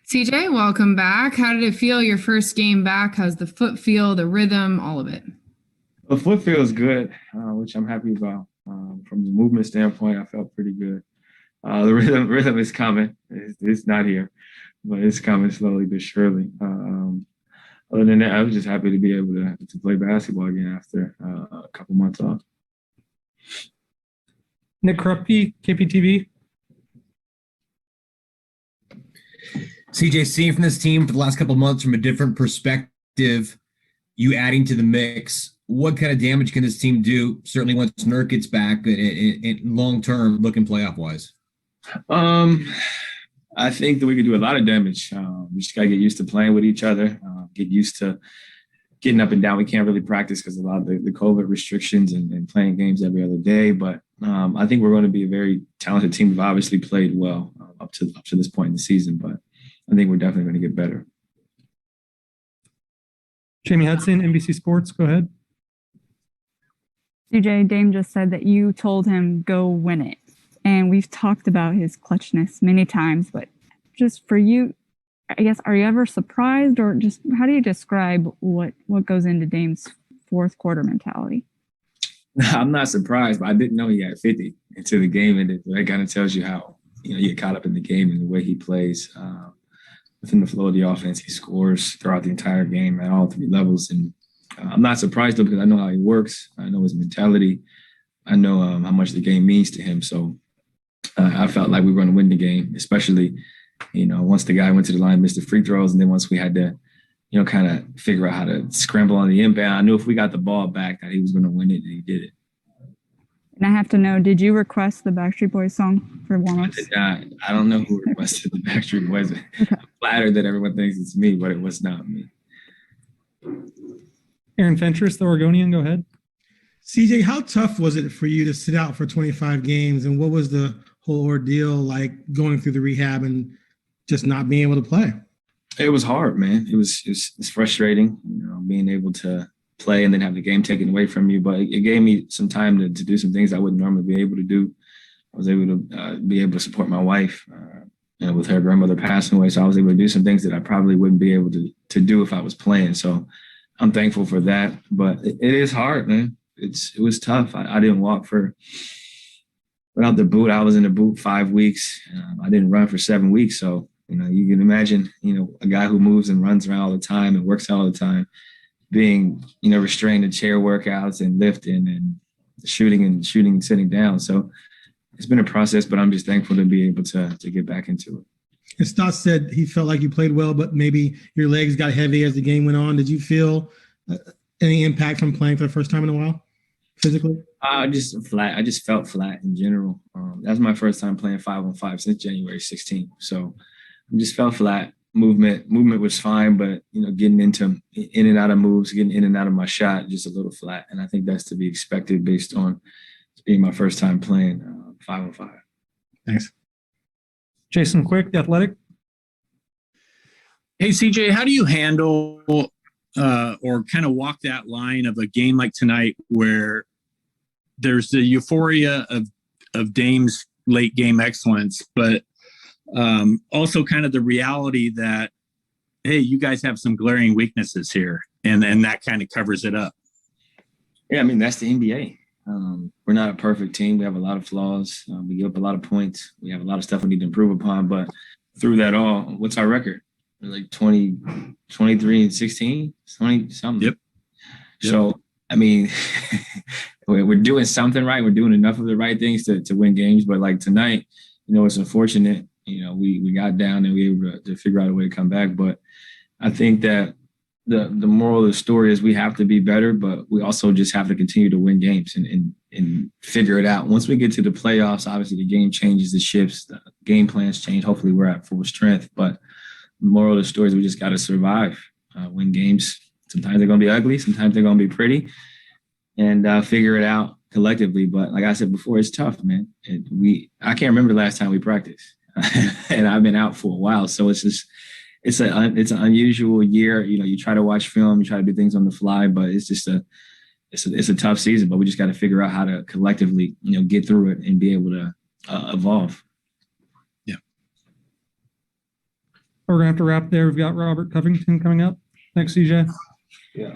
CJ, welcome back. How did it feel your first game back? How's the foot feel, the rhythm, all of it? The foot feels good, which I'm happy about. From the movement standpoint, I felt pretty good. The rhythm is coming. It's not here, but it's coming slowly but surely. Other than that, I was just happy to be able to play basketball again after a couple months off. Nick Krupke, KPTV. CJ, seeing from this team for the last couple of months from a different perspective, you adding to the mix, what kind of damage can this team do? Certainly once Nurk gets back, and long term, looking playoff wise. I think that we could do a lot of damage. We just gotta get used to playing with each other, get used to getting up and down. We can't really practice because of a lot of the COVID restrictions and playing games every other day. But I think we're going to be a very talented team. We've obviously played well up to this point in the season, but I think we're definitely going to get better. Jamie Hudson, NBC Sports, go ahead. CJ, Dame just said that you told him go win it. And we've talked about his clutchness many times, but just for you, I guess, are you ever surprised, or just how do you describe what goes into Dame's fourth quarter mentality? I'm not surprised, but I didn't know he had 50 into the game. And that kind of tells you how, you get caught up in the game and the way he plays. Within the flow of the offense, he scores throughout the entire game at all three levels. And I'm not surprised, though, because I know how he works. I know his mentality. I know how much the game means to him. So I felt like we were going to win the game, especially, once the guy went to the line, missed the free throws. And then once we had to, kind of figure out how to scramble on the inbound, I knew if we got the ball back that he was going to win it, and he did it. And I have to know, did you request the Backstreet Boys song for warm-ups? I don't know who requested the Backstreet Boys. Okay. I'm flattered that everyone thinks it's me, but it was not me. Aaron Fentress, the Oregonian, go ahead. CJ, how tough was it for you to sit out for 25 games, and what was the whole ordeal like going through the rehab and just not being able to play? It was hard, man. It's frustrating, being able to play and then have the game taken away from you. But it gave me some time to do some things I wouldn't normally be able to do. I was able to support my wife, with her grandmother passing away. So I was able to do some things that I probably wouldn't be able to do if I was playing. So I'm thankful for that. But it is hard, man. It was tough. I didn't walk without the boot. I was in the boot 5 weeks. I didn't run for 7 weeks. So, you can imagine, a guy who moves and runs around all the time and works out all the time, being, restrained to chair workouts and lifting and shooting and sitting down. So it's been a process, but I'm just thankful to be able to get back into it. And Stott said he felt like you played well, but maybe your legs got heavy as the game went on. Did you feel any impact from playing for the first time in a while physically? I just felt flat in general. That's my first time playing 5-on-5 since January 16th. So I just felt flat. Movement was fine, but getting in and out of moves, getting in and out of my shot, just a little flat. And I think that's to be expected based on being my first time playing 5-on-5. Thanks. Jason Quick, The Athletic. Hey, CJ, how do you handle or kind of walk that line of a game like tonight where there's the euphoria of Dame's late game excellence, but also kind of the reality that, hey, you guys have some glaring weaknesses here, and that kind of covers it up? Yeah, I mean, that's the NBA. We're not a perfect team. We have a lot of flaws. We give up a lot of points. We have a lot of stuff we need to improve upon. But through that all, what's our record? We're like 23-16, 20 something. Yep. So, I mean, we're doing something right. We're doing enough of the right things to win games. But like tonight, it's unfortunate. We got down and we were able to figure out a way to come back. But I think that the moral of the story is we have to be better, but we also just have to continue to win games and figure it out. Once we get to the playoffs, obviously the game changes, the shifts, the game plans change. Hopefully we're at full strength. But the moral of the story is we just got to survive, win games. Sometimes they're going to be ugly. Sometimes they're going to be pretty, and figure it out collectively. But like I said before, it's tough, man. I can't remember the last time we practiced. And I've been out for a while, so it's an unusual year. You try to watch film, you try to do things on the fly, but it's a tough season. But we just got to figure out how to collectively, get through it and be able to evolve. Yeah. We're going to have to wrap there. We've got Robert Covington coming up. Thanks, CJ. Yeah.